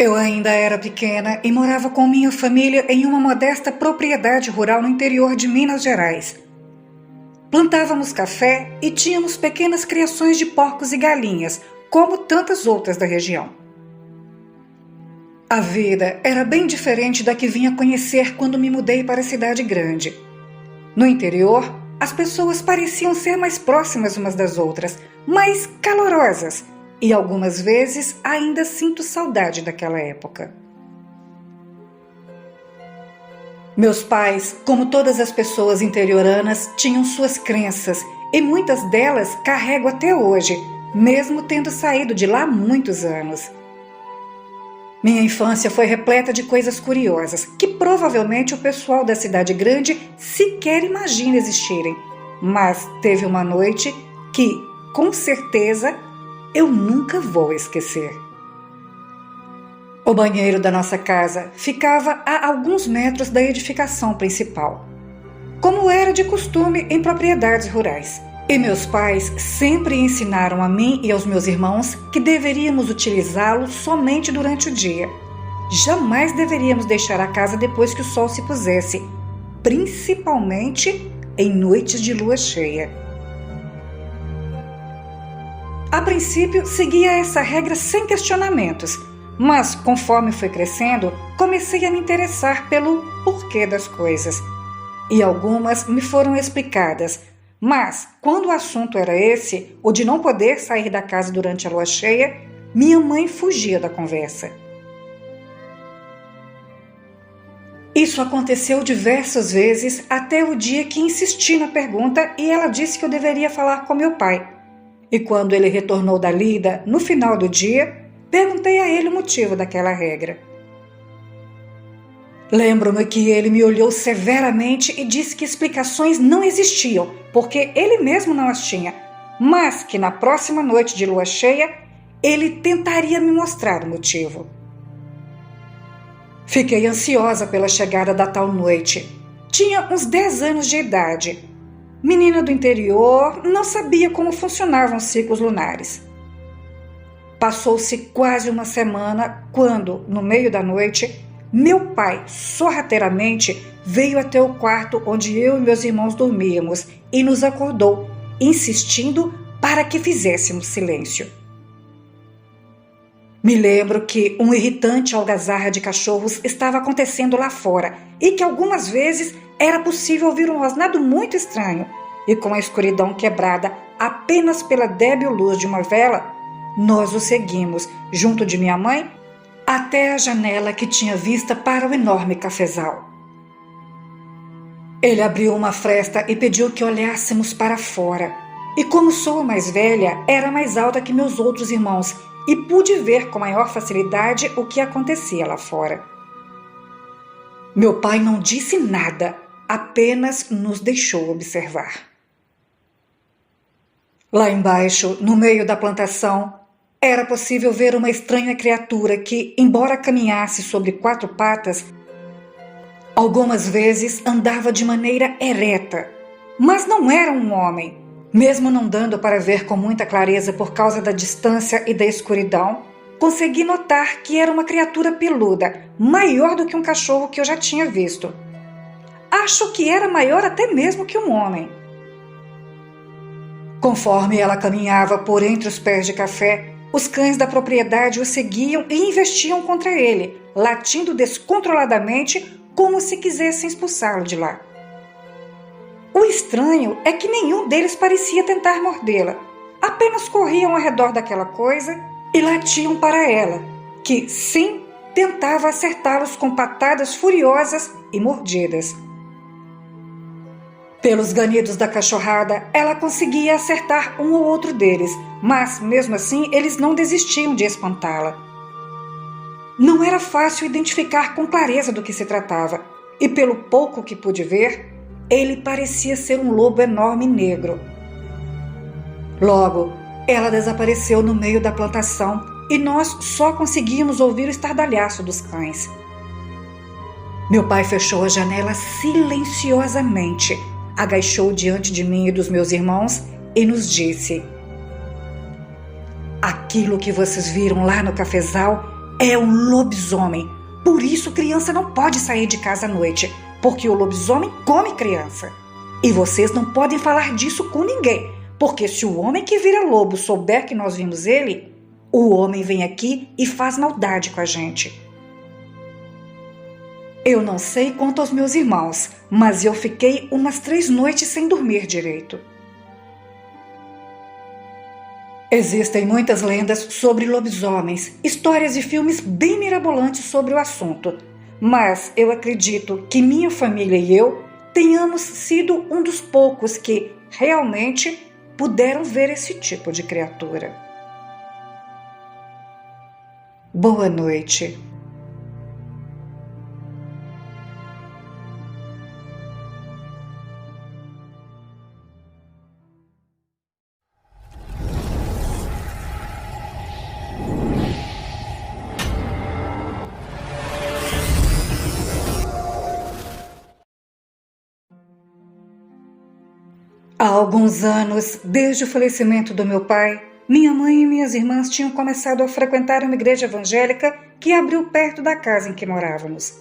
Eu ainda era pequena e morava com minha família em uma modesta propriedade rural no interior de Minas Gerais. Plantávamos café e tínhamos pequenas criações de porcos e galinhas, como tantas outras da região. A vida era bem diferente da que vinha conhecer quando me mudei para a cidade grande. No interior, as pessoas pareciam ser mais próximas umas das outras, mais calorosas, e algumas vezes ainda sinto saudade daquela época. Meus pais, como todas as pessoas interioranas, tinham suas crenças e muitas delas carrego até hoje, mesmo tendo saído de lá há muitos anos. Minha infância foi repleta de coisas curiosas que provavelmente o pessoal da cidade grande sequer imagina existirem, mas teve uma noite que, com certeza, eu nunca vou esquecer. O banheiro da nossa casa ficava a alguns metros da edificação principal, como era de costume em propriedades rurais. E meus pais sempre ensinaram a mim e aos meus irmãos que deveríamos utilizá-lo somente durante o dia. Jamais deveríamos deixar a casa depois que o sol se pusesse, principalmente em noites de lua cheia. A princípio, seguia essa regra sem questionamentos, mas conforme fui crescendo, comecei a me interessar pelo porquê das coisas. E algumas me foram explicadas, mas quando o assunto era esse, o de não poder sair da casa durante a lua cheia, minha mãe fugia da conversa. Isso aconteceu diversas vezes até o dia que insisti na pergunta e ela disse que eu deveria falar com meu pai. E quando ele retornou da lida, no final do dia, perguntei a ele o motivo daquela regra. Lembro-me que ele me olhou severamente e disse que explicações não existiam, porque ele mesmo não as tinha, mas que na próxima noite de lua cheia, ele tentaria me mostrar o motivo. Fiquei ansiosa pela chegada da tal noite. Tinha uns 10 anos de idade. Menina do interior, não sabia como funcionavam os ciclos lunares. Passou-se quase uma semana quando, no meio da noite, meu pai, sorrateiramente, veio até o quarto onde eu e meus irmãos dormíamos e nos acordou, insistindo para que fizéssemos silêncio. Me lembro que um irritante algazarra de cachorros estava acontecendo lá fora e que algumas vezes era possível ouvir um rosnado muito estranho, e com a escuridão quebrada apenas pela débil luz de uma vela, nós o seguimos, junto de minha mãe, até a janela que tinha vista para o enorme cafezal. Ele abriu uma fresta e pediu que olhássemos para fora, e como sou a mais velha, era mais alta que meus outros irmãos, e pude ver com maior facilidade o que acontecia lá fora. Meu pai não disse nada, apenas nos deixou observar. Lá embaixo, no meio da plantação, era possível ver uma estranha criatura que, embora caminhasse sobre 4 patas, algumas vezes andava de maneira ereta, mas não era um homem. Mesmo não dando para ver com muita clareza por causa da distância e da escuridão, consegui notar que era uma criatura peluda, maior do que um cachorro que eu já tinha visto. Acho que era maior até mesmo que um homem. Conforme ela caminhava por entre os pés de café, os cães da propriedade o seguiam e investiam contra ele, latindo descontroladamente como se quisessem expulsá-lo de lá. O estranho é que nenhum deles parecia tentar mordê-la, apenas corriam ao redor daquela coisa e latiam para ela, que, sim, tentava acertá-los com patadas furiosas e mordidas. Pelos ganidos da cachorrada, ela conseguia acertar um ou outro deles, mas, mesmo assim, eles não desistiam de espantá-la. Não era fácil identificar com clareza do que se tratava, e pelo pouco que pude ver, ele parecia ser um lobo enorme negro. Logo, ela desapareceu no meio da plantação e nós só conseguíamos ouvir o estardalhaço dos cães. Meu pai fechou a janela silenciosamente, agachou diante de mim e dos meus irmãos e nos disse: "Aquilo que vocês viram lá no cafezal É um lobisomem. Por isso criança não pode sair de casa à noite, porque o lobisomem come criança. E vocês não podem falar disso com ninguém, porque se o homem que vira lobo souber que nós vimos ele, o homem vem aqui e faz maldade com a gente. Eu não sei quanto aos meus irmãos, mas eu fiquei umas 3 noites sem dormir direito. Existem muitas lendas sobre lobisomens, histórias e filmes bem mirabolantes sobre o assunto, mas eu acredito que minha família e eu tenhamos sido um dos poucos que realmente puderam ver esse tipo de criatura. Boa noite. Há alguns anos, desde o falecimento do meu pai, minha mãe e minhas irmãs tinham começado a frequentar uma igreja evangélica que abriu perto da casa em que morávamos.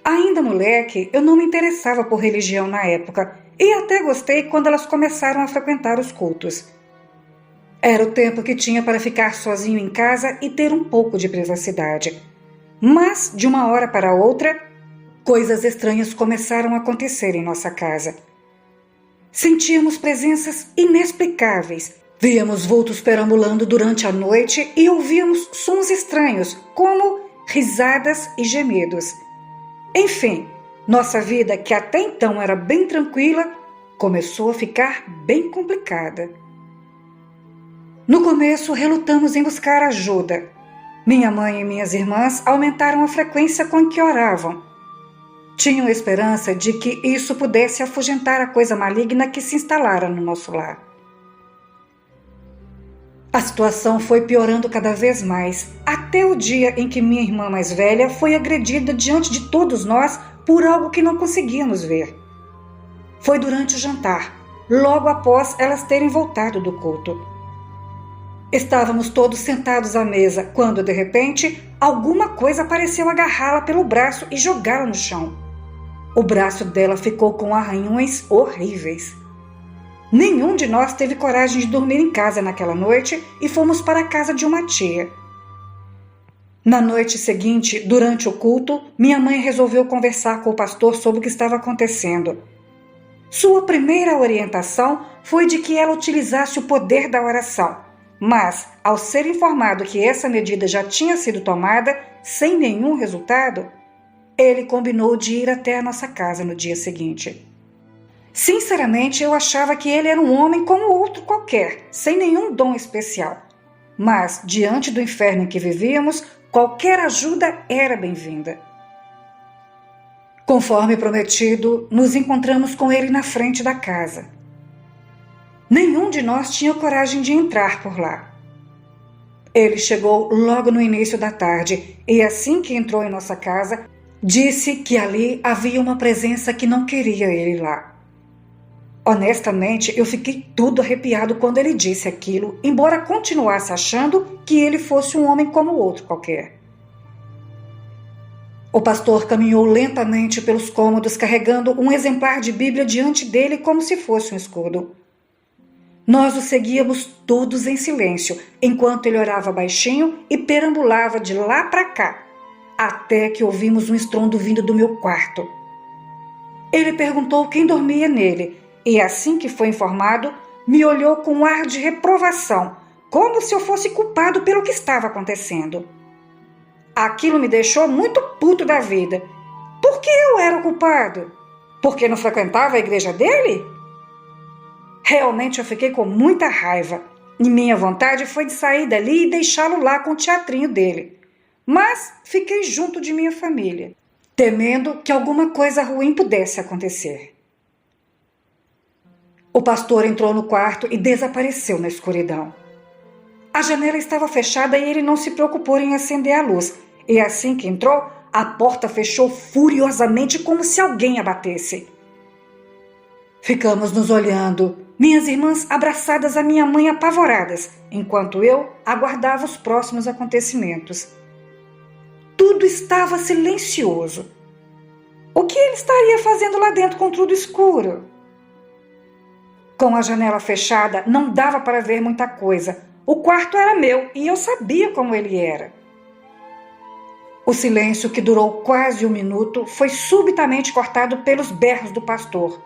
Ainda moleque, eu não me interessava por religião na época e até gostei quando elas começaram a frequentar os cultos. Era o tempo que tinha para ficar sozinho em casa e ter um pouco de privacidade. Mas, de uma hora para outra, coisas estranhas começaram a acontecer em nossa casa. Sentíamos presenças inexplicáveis, víamos vultos perambulando durante a noite e ouvíamos sons estranhos, como risadas e gemidos. Enfim, nossa vida, que até então era bem tranquila, começou a ficar bem complicada. No começo, relutamos em buscar ajuda. Minha mãe e minhas irmãs aumentaram a frequência com que oravam. Tinham esperança de que isso pudesse afugentar a coisa maligna que se instalara no nosso lar. A situação foi piorando cada vez mais, até o dia em que minha irmã mais velha foi agredida diante de todos nós por algo que não conseguíamos ver. Foi durante o jantar, logo após elas terem voltado do culto. Estávamos todos sentados à mesa, quando, de repente, alguma coisa pareceu agarrá-la pelo braço e jogá-la no chão. O braço dela ficou com arranhões horríveis. Nenhum de nós teve coragem de dormir em casa naquela noite e fomos para a casa de uma tia. Na noite seguinte, durante o culto, minha mãe resolveu conversar com o pastor sobre o que estava acontecendo. Sua primeira orientação foi de que ela utilizasse o poder da oração, mas, ao ser informado que essa medida já tinha sido tomada, sem nenhum resultado, ele combinou de ir até a nossa casa no dia seguinte. Sinceramente, eu achava que ele era um homem como outro qualquer, sem nenhum dom especial. Mas, diante do inferno em que vivíamos, qualquer ajuda era bem-vinda. Conforme prometido, nos encontramos com ele na frente da casa. Nenhum de nós tinha coragem de entrar por lá. Ele chegou logo no início da tarde e, assim que entrou em nossa casa, disse que ali havia uma presença que não queria ele lá. Honestamente, eu fiquei todo arrepiado quando ele disse aquilo, embora continuasse achando que ele fosse um homem como outro qualquer. O pastor caminhou lentamente pelos cômodos carregando um exemplar de Bíblia diante dele como se fosse um escudo. Nós o seguíamos todos em silêncio, enquanto ele orava baixinho e perambulava de lá para cá, até que ouvimos um estrondo vindo do meu quarto. Ele perguntou quem dormia nele e, assim que foi informado, me olhou com um ar de reprovação, como se eu fosse culpado pelo que estava acontecendo. Aquilo me deixou muito puto da vida. Por que eu era o culpado? Porque não frequentava a igreja dele? Realmente eu fiquei com muita raiva e minha vontade foi de sair dali e deixá-lo lá com o teatrinho dele. Mas fiquei junto de minha família, temendo que alguma coisa ruim pudesse acontecer. O pastor entrou no quarto e desapareceu na escuridão. A janela estava fechada e ele não se preocupou em acender a luz, e assim que entrou, a porta fechou furiosamente como se alguém a batesse. Ficamos nos olhando, minhas irmãs abraçadas a minha mãe apavoradas, enquanto eu aguardava os próximos acontecimentos. tudo estava silencioso. O que ele estaria fazendo lá dentro com tudo escuro? Com a janela fechada, não dava para ver muita coisa. O quarto era meu e eu sabia como ele era. O silêncio, que durou quase 1 minuto, foi subitamente cortado pelos berros do pastor.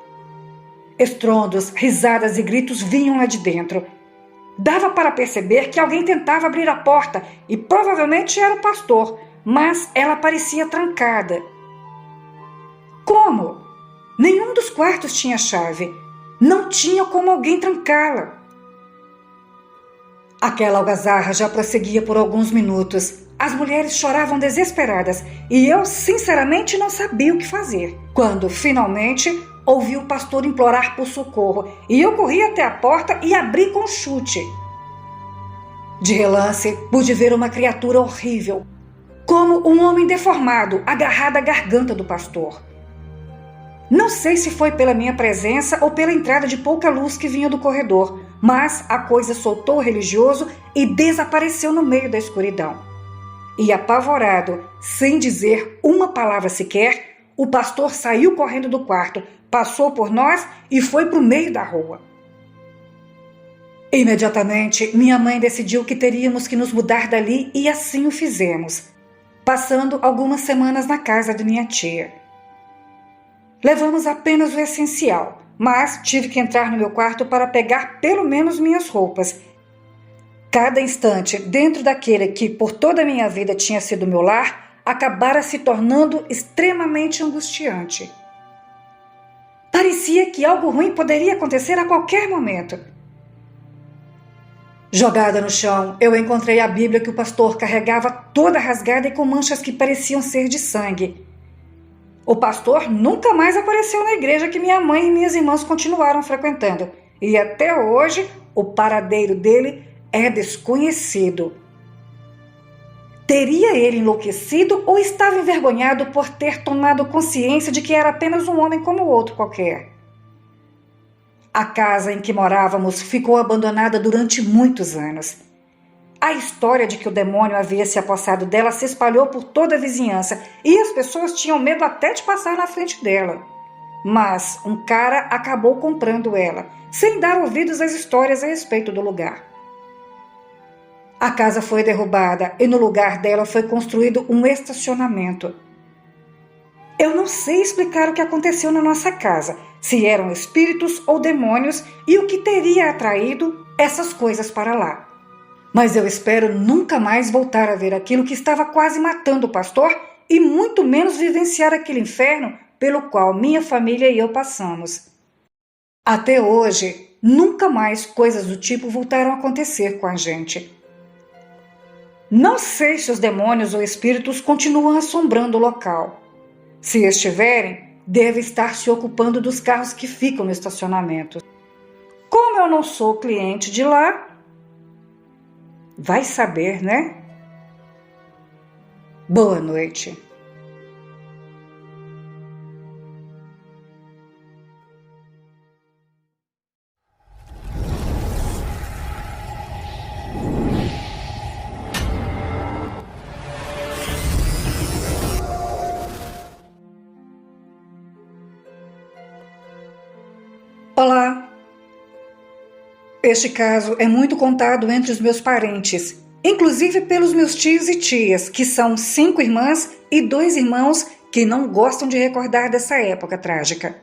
Estrondos, risadas e gritos vinham lá de dentro. Dava para perceber que alguém tentava abrir a porta e provavelmente era o pastor, mas ela parecia trancada. Como? Nenhum dos quartos tinha chave. Não tinha como alguém trancá-la. Aquela algazarra já prosseguia por alguns minutos. As mulheres choravam desesperadas e eu, sinceramente, não sabia o que fazer. Quando, finalmente, ouvi o pastor implorar por socorro e eu corri até a porta e abri com um chute. De relance, pude ver uma criatura horrível, como um homem deformado, agarrado à garganta do pastor. Não sei se foi pela minha presença ou pela entrada de pouca luz que vinha do corredor, mas a coisa soltou o religioso e desapareceu no meio da escuridão. E apavorado, sem dizer uma palavra sequer, o pastor saiu correndo do quarto, passou por nós e foi para o meio da rua. Imediatamente, minha mãe decidiu que teríamos que nos mudar dali e assim o fizemos, passando algumas semanas na casa de minha tia. Levamos apenas o essencial, mas tive que entrar no meu quarto para pegar pelo menos minhas roupas. Cada instante dentro daquele que por toda a minha vida tinha sido meu lar, acabara se tornando extremamente angustiante. Parecia que algo ruim poderia acontecer a qualquer momento. Jogada no chão, eu encontrei a Bíblia que o pastor carregava toda rasgada e com manchas que pareciam ser de sangue. O pastor nunca mais apareceu na igreja que minha mãe e minhas irmãs continuaram frequentando, e até hoje o paradeiro dele é desconhecido. Teria ele enlouquecido ou estava envergonhado por ter tomado consciência de que era apenas um homem como outro qualquer? A casa em que morávamos ficou abandonada durante muitos anos. A história de que o demônio havia se apossado dela se espalhou por toda a vizinhança e as pessoas tinham medo até de passar na frente dela. Mas um cara acabou comprando ela, sem dar ouvidos às histórias a respeito do lugar. A casa foi derrubada e no lugar dela foi construído um estacionamento. Eu não sei explicar o que aconteceu na nossa casa, se eram espíritos ou demônios e o que teria atraído essas coisas para lá. Mas eu espero nunca mais voltar a ver aquilo que estava quase matando o pastor e muito menos vivenciar aquele inferno pelo qual minha família e eu passamos. Até hoje, nunca mais coisas do tipo voltaram a acontecer com a gente. Não sei se os demônios ou espíritos continuam assombrando o local. Se estiverem, devem estar se ocupando dos carros que ficam no estacionamento. Como eu não sou cliente de lá, vai saber, né? Boa noite. Olá! Este caso é muito contado entre os meus parentes, inclusive pelos meus tios e tias, que são 5 irmãs e 2 irmãos que não gostam de recordar dessa época trágica.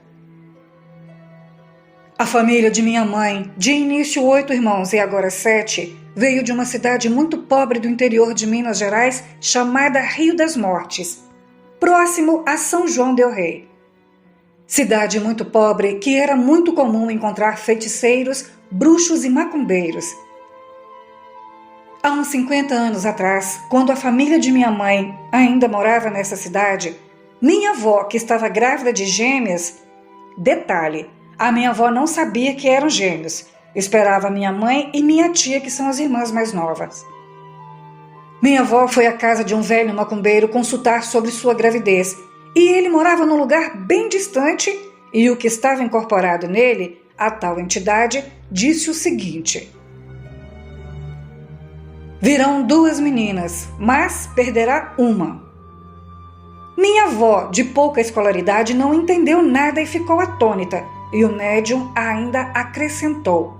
A família de minha mãe, de início 8 irmãos e agora 7, veio de uma cidade muito pobre do interior de Minas Gerais chamada Rio das Mortes, próximo a São João del Rei. Cidade muito pobre que era muito comum encontrar feiticeiros, bruxos e macumbeiros. Há uns 50 anos atrás, quando a família de minha mãe ainda morava nessa cidade, minha avó, que estava grávida de gêmeas... Detalhe, a minha avó não sabia que eram gêmeos, esperava minha mãe e minha tia, que são as irmãs mais novas. Minha avó foi à casa de um velho macumbeiro consultar sobre sua gravidez, e ele morava num lugar bem distante, e o que estava incorporado nele, a tal entidade, disse o seguinte: virão 2 meninas, mas perderá uma. Minha avó, de pouca escolaridade, não entendeu nada e ficou atônita, e o médium ainda acrescentou: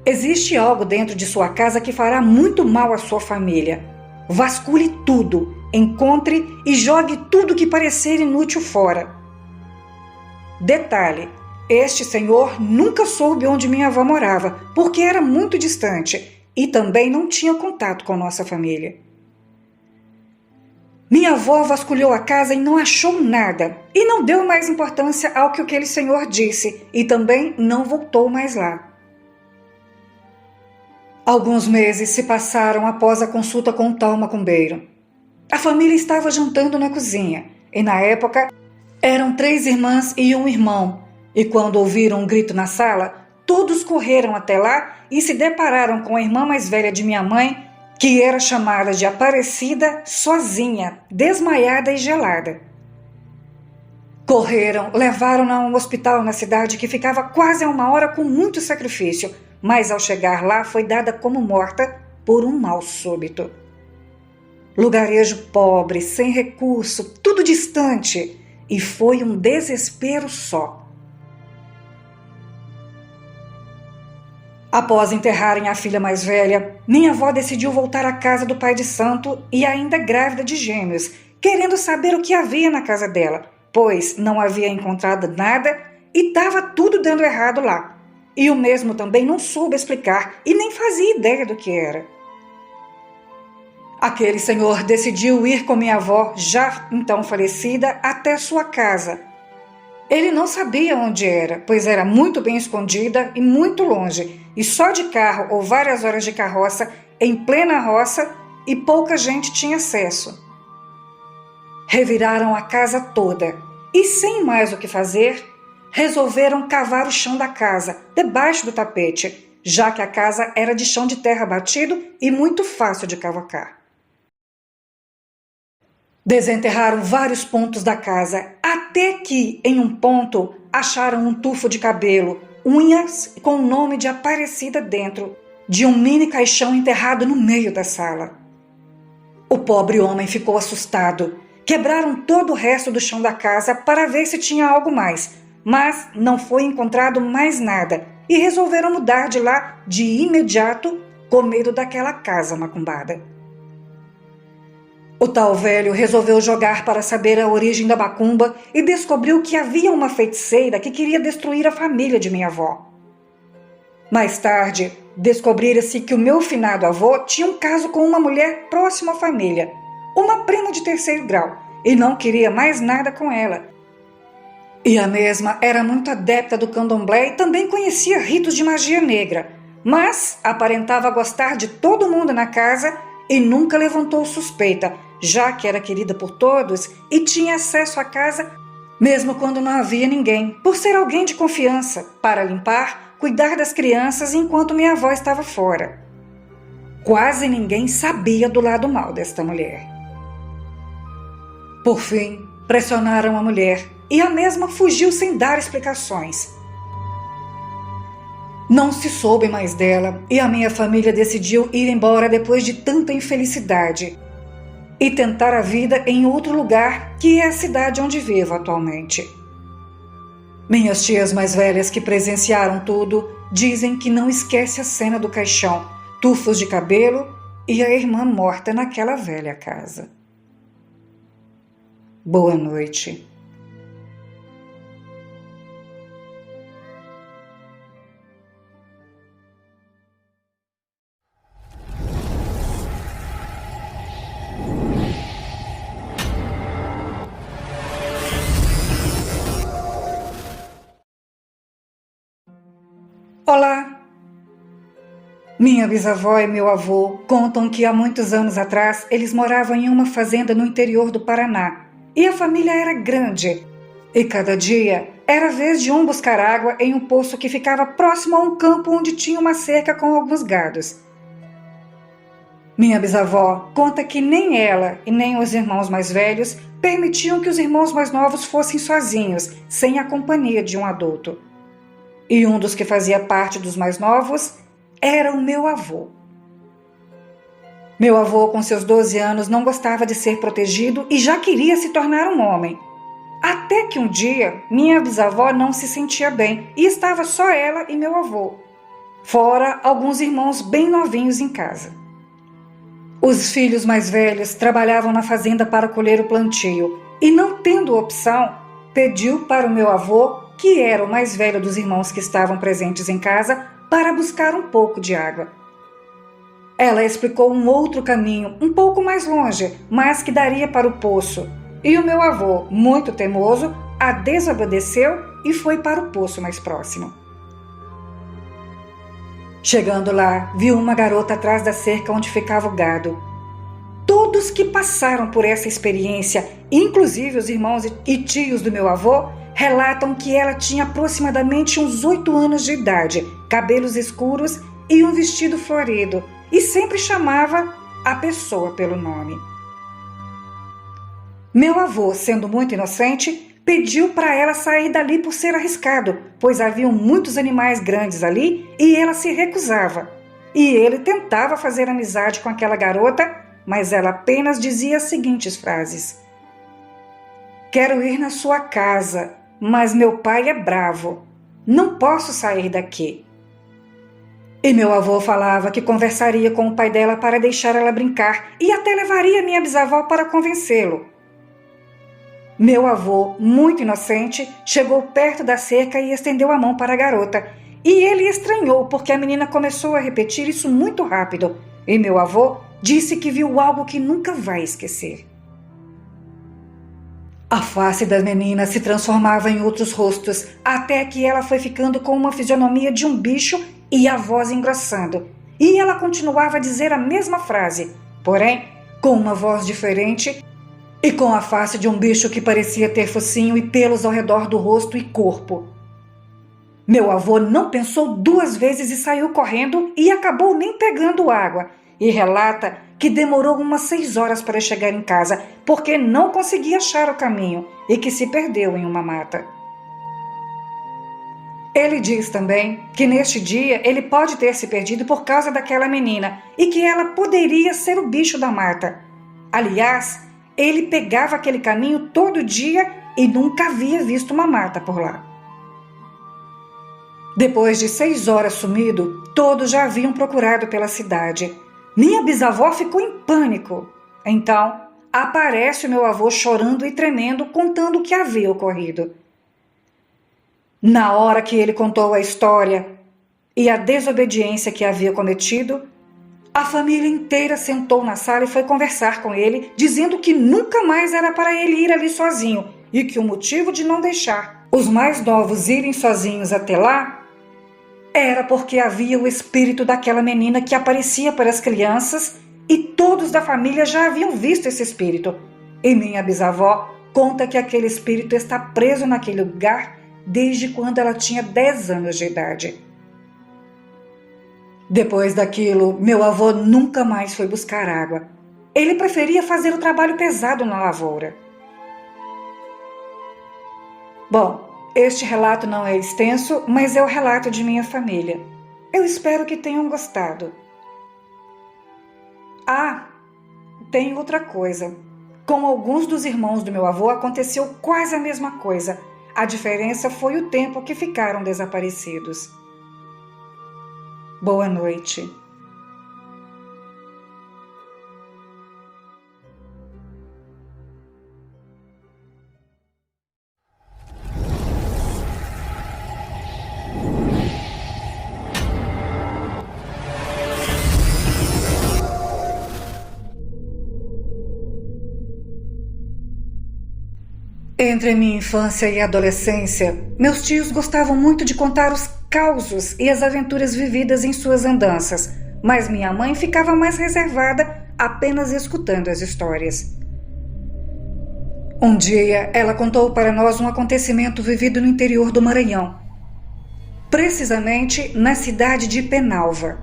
existe algo dentro de sua casa que fará muito mal à sua família. Vasculhe tudo, encontre e jogue tudo que parecer inútil fora. Detalhe: este senhor nunca soube onde minha avó morava, porque era muito distante e também não tinha contato com nossa família. Minha avó vasculhou a casa e não achou nada, e não deu mais importância ao que aquele senhor disse, e também não voltou mais lá. Alguns meses se passaram após a consulta com o tal macumbeiro. A família estava jantando na cozinha, e na época eram 3 irmãs e um irmão, e quando ouviram um grito na sala, todos correram até lá e se depararam com a irmã mais velha de minha mãe, que era chamada de Aparecida, sozinha, desmaiada e gelada. Correram, levaram-na a um hospital na cidade que ficava quase a 1 hora com muito sacrifício, mas ao chegar lá foi dada como morta por um mal súbito. Lugarejo pobre, sem recurso, tudo distante, e foi um desespero só. Após enterrarem a filha mais velha, minha avó decidiu voltar à casa do pai de santo e ainda grávida de gêmeos, querendo saber o que havia na casa dela, pois não havia encontrado nada e estava tudo dando errado lá. E o mesmo também não soube explicar e nem fazia ideia do que era. Aquele senhor decidiu ir com minha avó, já então falecida, até sua casa. Ele não sabia onde era, pois era muito bem escondida e muito longe, e só de carro ou várias horas de carroça, em plena roça, e pouca gente tinha acesso. Reviraram a casa toda, e sem mais o que fazer, resolveram cavar o chão da casa, debaixo do tapete, já que a casa era de chão de terra batido e muito fácil de cavocar. Desenterraram vários pontos da casa, até que, em um ponto, acharam um tufo de cabelo, unhas com o nome de Aparecida dentro, de um mini caixão enterrado no meio da sala. O pobre homem ficou assustado. Quebraram todo o resto do chão da casa para ver se tinha algo mais, mas não foi encontrado mais nada e resolveram mudar de lá de imediato, com medo daquela casa macumbada. O tal velho resolveu jogar para saber a origem da macumba e descobriu que havia uma feiticeira que queria destruir a família de minha avó. Mais tarde, descobrira-se que o meu finado avô tinha um caso com uma mulher próxima à família, uma prima de 3º grau, e não queria mais nada com ela. E a mesma era muito adepta do candomblé e também conhecia ritos de magia negra, mas aparentava gostar de todo mundo na casa e nunca levantou suspeita, já que era querida por todos e tinha acesso à casa mesmo quando não havia ninguém, por ser alguém de confiança, para limpar, cuidar das crianças enquanto minha avó estava fora. Quase ninguém sabia do lado mal desta mulher. Por fim, pressionaram a mulher e a mesma fugiu sem dar explicações. Não se soube mais dela e a minha família decidiu ir embora depois de tanta infelicidade e tentar a vida em outro lugar, que é a cidade onde vivo atualmente. Minhas tias mais velhas que presenciaram tudo dizem que não esquece a cena do caixão, tufos de cabelo e a irmã morta naquela velha casa. Boa noite. Olá! Minha bisavó e meu avô contam que há muitos anos atrás eles moravam em uma fazenda no interior do Paraná e a família era grande e cada dia era vez de um buscar água em um poço que ficava próximo a um campo onde tinha uma cerca com alguns gados. Minha bisavó conta que nem ela e nem os irmãos mais velhos permitiam que os irmãos mais novos fossem sozinhos, sem a companhia de um adulto. E um dos que fazia parte dos mais novos era o meu avô. Meu avô, com seus 12 anos, não gostava de ser protegido e já queria se tornar um homem. Até que um dia, minha bisavó não se sentia bem e estava só ela e meu avô. Fora alguns irmãos bem novinhos em casa. Os filhos mais velhos trabalhavam na fazenda para colher o plantio e, não tendo opção, pediu para o meu avô, que era o mais velho dos irmãos que estavam presentes em casa, para buscar um pouco de água. Ela explicou um outro caminho, um pouco mais longe, mas que daria para o poço. E o meu avô, muito teimoso, a desobedeceu e foi para o poço mais próximo. Chegando lá, viu uma garota atrás da cerca onde ficava o gado. Todos que passaram por essa experiência, inclusive os irmãos e tios do meu avô, relatam que ela tinha aproximadamente uns 8 anos de idade, cabelos escuros e um vestido florido, e sempre chamava a pessoa pelo nome. Meu avô, sendo muito inocente, pediu para ela sair dali por ser arriscado, pois haviam muitos animais grandes ali e ela se recusava. E ele tentava fazer amizade com aquela garota, mas ela apenas dizia as seguintes frases: "Quero ir na sua casa, mas meu pai é bravo. Não posso sair daqui." E meu avô falava que conversaria com o pai dela para deixar ela brincar e até levaria minha bisavó para convencê-lo. Meu avô, muito inocente, chegou perto da cerca e estendeu a mão para a garota. E ele estranhou porque a menina começou a repetir isso muito rápido. E meu avô disse que viu algo que nunca vai esquecer. A face da menina se transformava em outros rostos, até que ela foi ficando com uma fisionomia de um bicho e a voz engrossando. E ela continuava a dizer a mesma frase, porém com uma voz diferente e com a face de um bicho que parecia ter focinho e pelos ao redor do rosto e corpo. Meu avô não pensou 2 vezes e saiu correndo e acabou nem pegando água. E relata que demorou umas 6 horas para chegar em casa, porque não conseguia achar o caminho e que se perdeu em uma mata. Ele diz também que neste dia ele pode ter se perdido por causa daquela menina e que ela poderia ser o bicho da mata. Aliás, ele pegava aquele caminho todo dia e nunca havia visto uma mata por lá. Depois de 6 horas sumido, todos já haviam procurado pela cidade. Minha bisavó ficou em pânico. Então, aparece o meu avô chorando e tremendo, contando o que havia ocorrido. Na hora que ele contou a história e a desobediência que havia cometido, a família inteira sentou na sala e foi conversar com ele, dizendo que nunca mais era para ele ir ali sozinho e que o motivo de não deixar os mais novos irem sozinhos até lá era porque havia o espírito daquela menina que aparecia para as crianças e todos da família já haviam visto esse espírito. E minha bisavó conta que aquele espírito está preso naquele lugar desde quando ela tinha 10 anos de idade. Depois daquilo, meu avô nunca mais foi buscar água. Ele preferia fazer o trabalho pesado na lavoura. Bom, este relato não é extenso, mas é o relato de minha família. Eu espero que tenham gostado. Ah, tem outra coisa. Com alguns dos irmãos do meu avô aconteceu quase a mesma coisa. A diferença foi o tempo que ficaram desaparecidos. Boa noite. Entre minha infância e adolescência, meus tios gostavam muito de contar os causos e as aventuras vividas em suas andanças, mas minha mãe ficava mais reservada, apenas escutando as histórias. Um dia, ela contou para nós um acontecimento vivido no interior do Maranhão, precisamente na cidade de Penalva.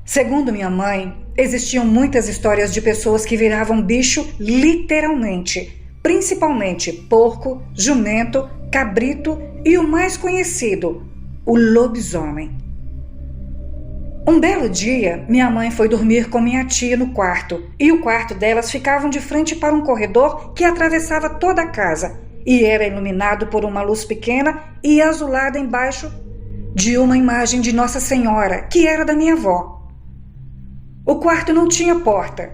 Segundo minha mãe, existiam muitas histórias de pessoas que viravam bicho literalmente, principalmente porco, jumento, cabrito e o mais conhecido, o lobisomem. Um belo dia, minha mãe foi dormir com minha tia no quarto, e o quarto delas ficava de frente para um corredor que atravessava toda a casa, e era iluminado por uma luz pequena e azulada embaixo de uma imagem de Nossa Senhora, que era da minha avó. O quarto não tinha porta.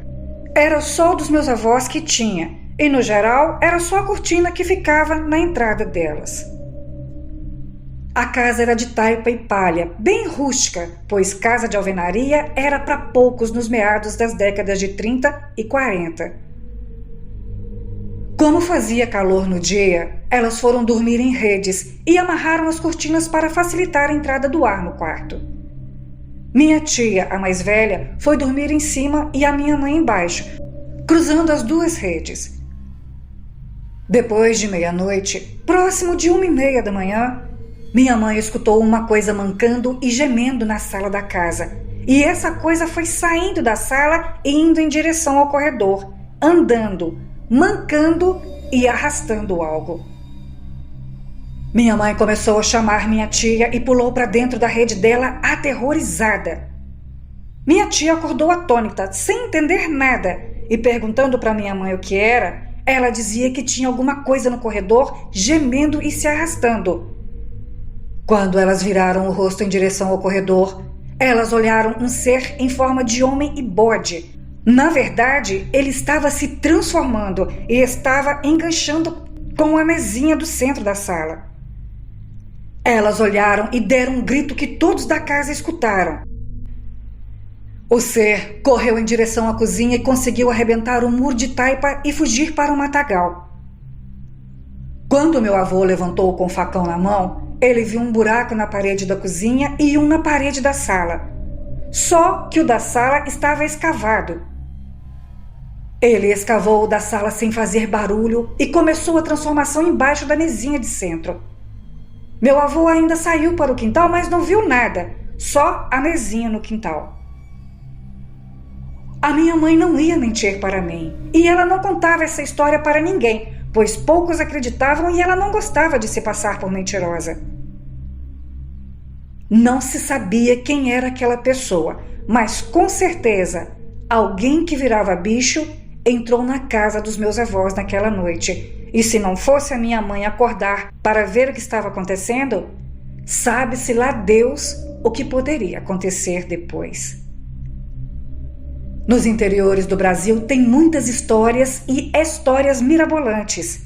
Era só dos meus avós que tinha, e no geral era só a cortina que ficava na entrada delas. A casa era de taipa e palha, bem rústica, pois casa de alvenaria era para poucos nos meados das décadas de 30 e 40. Como fazia calor no dia, elas foram dormir em redes e amarraram as cortinas para facilitar a entrada do ar no quarto. Minha tia, a mais velha, foi dormir em cima e a minha mãe embaixo, cruzando as duas redes. Depois de meia-noite, próximo de 1h30 da manhã, minha mãe escutou uma coisa mancando e gemendo na sala da casa. E essa coisa foi saindo da sala e indo em direção ao corredor, andando, mancando e arrastando algo. Minha mãe começou a chamar minha tia e pulou para dentro da rede dela, aterrorizada. Minha tia acordou atônita, sem entender nada, e perguntando para minha mãe o que era, ela dizia que tinha alguma coisa no corredor gemendo e se arrastando. Quando elas viraram o rosto em direção ao corredor, elas olharam um ser em forma de homem e bode. Na verdade, ele estava se transformando e estava enganchando com a mesinha do centro da sala. Elas olharam e deram um grito que todos da casa escutaram. O ser correu em direção à cozinha e conseguiu arrebentar o muro de taipa e fugir para o matagal. Quando meu avô levantou com o facão na mão, ele viu um buraco na parede da cozinha e um na parede da sala. Só que o da sala estava escavado. Ele escavou o da sala sem fazer barulho e começou a transformação embaixo da mesinha de centro. Meu avô ainda saiu para o quintal, mas não viu nada, só a mesinha no quintal. A minha mãe não ia mentir para mim, e ela não contava essa história para ninguém, pois poucos acreditavam e ela não gostava de se passar por mentirosa. Não se sabia quem era aquela pessoa, mas com certeza alguém que virava bicho entrou na casa dos meus avós naquela noite. E se não fosse a minha mãe acordar para ver o que estava acontecendo, sabe-se lá Deus o que poderia acontecer depois. Nos interiores do Brasil tem muitas histórias e histórias mirabolantes.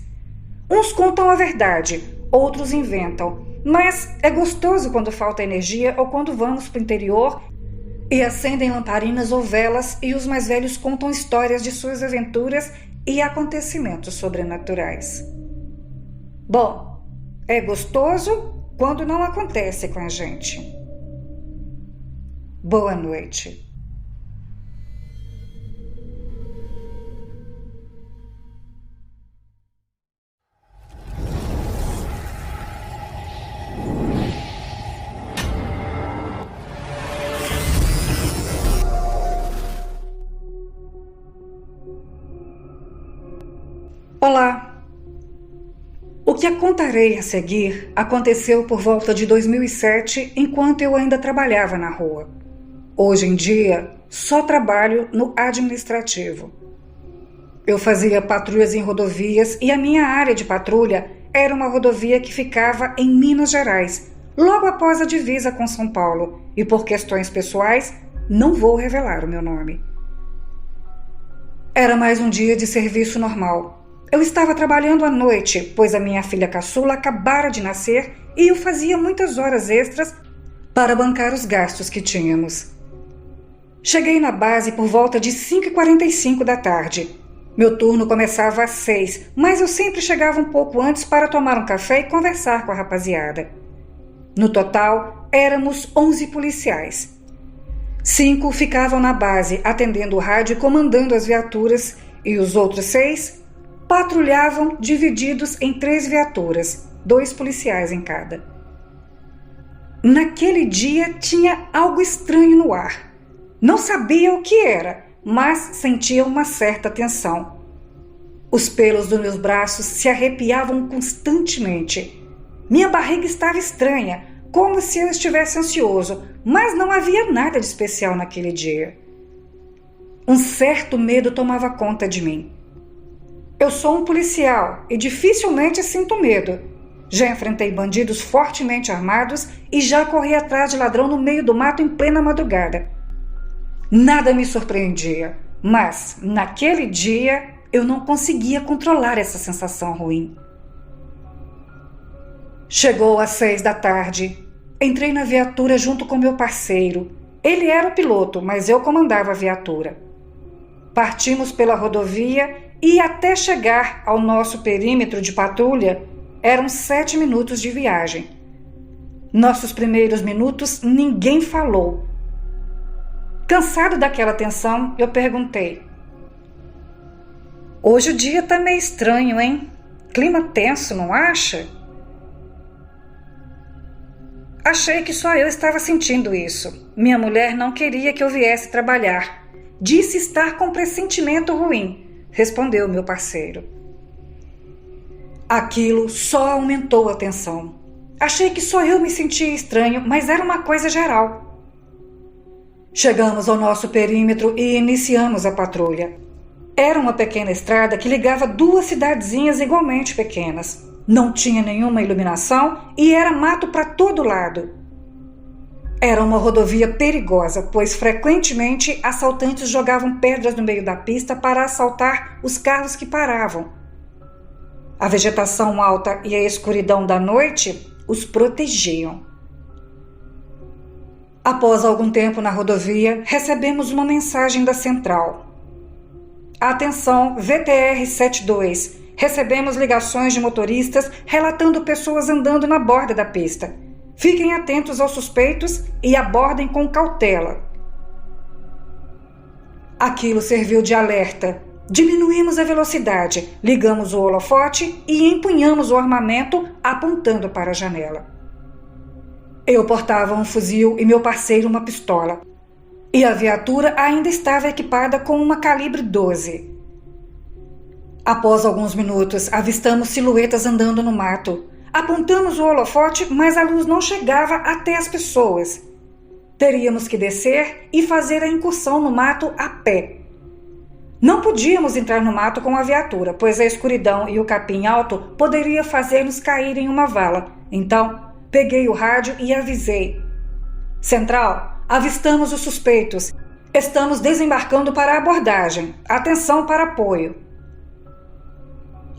Uns contam a verdade, outros inventam, mas é gostoso quando falta energia ou quando vamos para o interior e acendem lamparinas ou velas e os mais velhos contam histórias de suas aventuras e acontecimentos sobrenaturais. Bom, é gostoso quando não acontece com a gente. Boa noite. Olá! O que eu contarei a seguir aconteceu por volta de 2007, enquanto eu ainda trabalhava na rua. Hoje em dia, só trabalho no administrativo. Eu fazia patrulhas em rodovias e a minha área de patrulha era uma rodovia que ficava em Minas Gerais, logo após a divisa com São Paulo, e por questões pessoais, não vou revelar o meu nome. Era mais um dia de serviço normal. Eu estava trabalhando à noite, pois a minha filha caçula acabara de nascer e eu fazia muitas horas extras para bancar os gastos que tínhamos. Cheguei na base por volta de 5h45 da tarde. Meu turno começava às 6, mas eu sempre chegava um pouco antes para tomar um café e conversar com a rapaziada. No total, éramos 11 policiais. 5 ficavam na base, atendendo o rádio e comandando as viaturas, e os outros 6 patrulhavam divididos em 3 viaturas, 2 policiais em cada. Naquele dia tinha algo estranho no ar. Não sabia o que era, mas sentia uma certa tensão. Os pelos dos meus braços se arrepiavam constantemente. Minha barriga estava estranha, como se eu estivesse ansioso, mas não havia nada de especial naquele dia. Um certo medo tomava conta de mim. Eu sou um policial e dificilmente sinto medo. Já enfrentei bandidos fortemente armados e já corri atrás de ladrão no meio do mato em plena madrugada. Nada me surpreendia, mas naquele dia eu não conseguia controlar essa sensação ruim. Chegou às 6 da tarde. Entrei na viatura junto com meu parceiro. Ele era o piloto, mas eu comandava a viatura. Partimos pela rodovia e até chegar ao nosso perímetro de patrulha eram 7 minutos de viagem. Nossos primeiros minutos ninguém falou. Cansado daquela tensão, eu perguntei: "Hoje o dia tá meio estranho, hein? Clima tenso, não acha?" Achei que só eu estava sentindo isso. Minha mulher não queria que eu viesse trabalhar. Disse estar com pressentimento ruim, respondeu meu parceiro. Aquilo só aumentou a tensão. Achei que só eu me sentia estranho, mas era uma coisa geral. Chegamos ao nosso perímetro e iniciamos a patrulha. Era uma pequena estrada que ligava 2 cidadezinhas igualmente pequenas. Não tinha nenhuma iluminação e era mato para todo lado. Era uma rodovia perigosa, pois frequentemente assaltantes jogavam pedras no meio da pista para assaltar os carros que paravam. A vegetação alta e a escuridão da noite os protegiam. Após algum tempo na rodovia, recebemos uma mensagem da central. Atenção, VTR-72. Recebemos ligações de motoristas relatando pessoas andando na borda da pista. Fiquem atentos aos suspeitos e abordem com cautela. Aquilo serviu de alerta. Diminuímos a velocidade, ligamos o holofote e empunhamos o armamento apontando para a janela. Eu portava um fuzil e meu parceiro uma pistola. E a viatura ainda estava equipada com uma calibre 12. Após alguns minutos, avistamos silhuetas andando no mato. Apontamos o holofote, mas a luz não chegava até as pessoas. Teríamos que descer e fazer a incursão no mato a pé. Não podíamos entrar no mato com a viatura, pois a escuridão e o capim alto poderia fazer-nos cair em uma vala. Então, peguei o rádio e avisei. Central, avistamos os suspeitos. Estamos desembarcando para a abordagem. Atenção para apoio.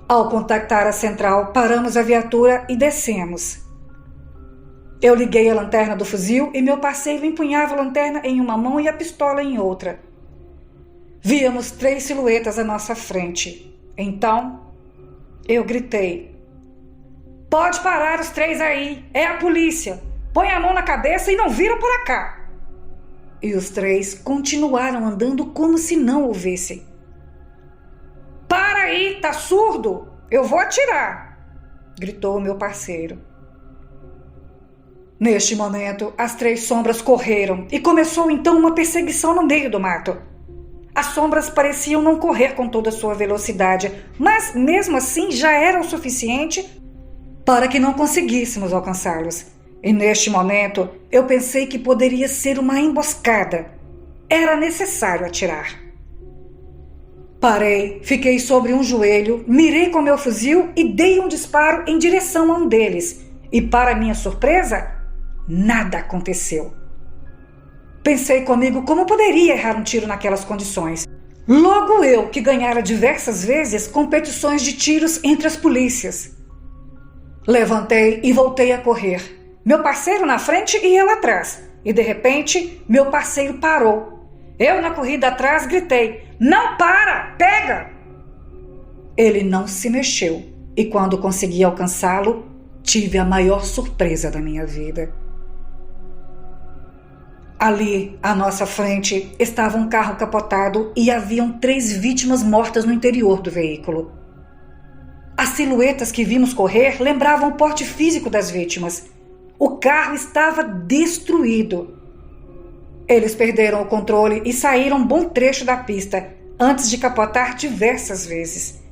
Ao contactar a central, paramos a viatura e descemos. Eu liguei a lanterna do fuzil e meu parceiro empunhava a lanterna em uma mão e a pistola em outra. Víamos 3 silhuetas à nossa frente. Então, eu gritei: "Pode parar os 3 aí, é a polícia. Põe a mão na cabeça e não vira para cá." E os 3 continuaram andando como se não ouvissem. "Para aí, tá surdo? Eu vou atirar!" gritou meu parceiro. Neste momento, as 3 sombras correram e começou então uma perseguição no meio do mato. As sombras pareciam não correr com toda a sua velocidade, mas mesmo assim já era o suficiente para que não conseguíssemos alcançá-los. E neste momento, eu pensei que poderia ser uma emboscada. Era necessário atirar. Parei, fiquei sobre um joelho, mirei com meu fuzil e dei um disparo em direção a um deles. E para minha surpresa, nada aconteceu. Pensei comigo como poderia errar um tiro naquelas condições. Logo eu, que ganhara diversas vezes competições de tiros entre as polícias. Levantei e voltei a correr. Meu parceiro na frente e eu atrás. E de repente, meu parceiro parou. Eu na corrida atrás gritei: "Não para! Pega!" Ele não se mexeu. E quando consegui alcançá-lo, tive a maior surpresa da minha vida. Ali, à nossa frente, estava um carro capotado e haviam 3 vítimas mortas no interior do veículo. As silhuetas que vimos correr lembravam o porte físico das vítimas. O carro estava destruído. Eles perderam o controle e saíram um bom trecho da pista, antes de capotar diversas vezes.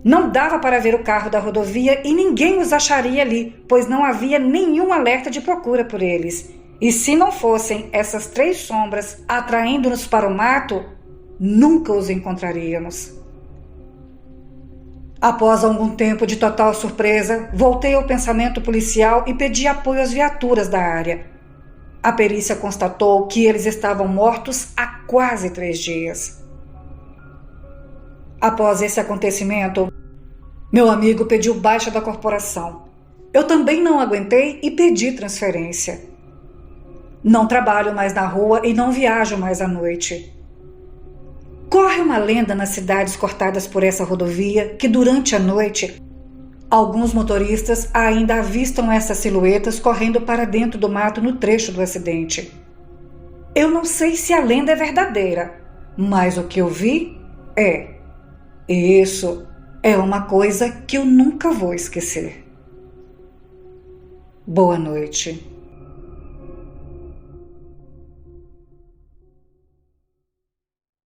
Não dava para ver o carro da rodovia e ninguém os acharia ali, pois não havia nenhum alerta de procura por eles. E se não fossem essas 3 sombras atraindo-nos para o mato, nunca os encontraríamos. Após algum tempo de total surpresa, voltei ao pensamento policial e pedi apoio às viaturas da área. A perícia constatou que eles estavam mortos há quase 3 dias. Após esse acontecimento, meu amigo pediu baixa da corporação. Eu também não aguentei e pedi transferência. Não trabalho mais na rua e não viajo mais à noite. Corre uma lenda nas cidades cortadas por essa rodovia que durante a noite, alguns motoristas ainda avistam essas silhuetas correndo para dentro do mato no trecho do acidente. Eu não sei se a lenda é verdadeira, mas o que eu vi é. E isso é uma coisa que eu nunca vou esquecer. Boa noite.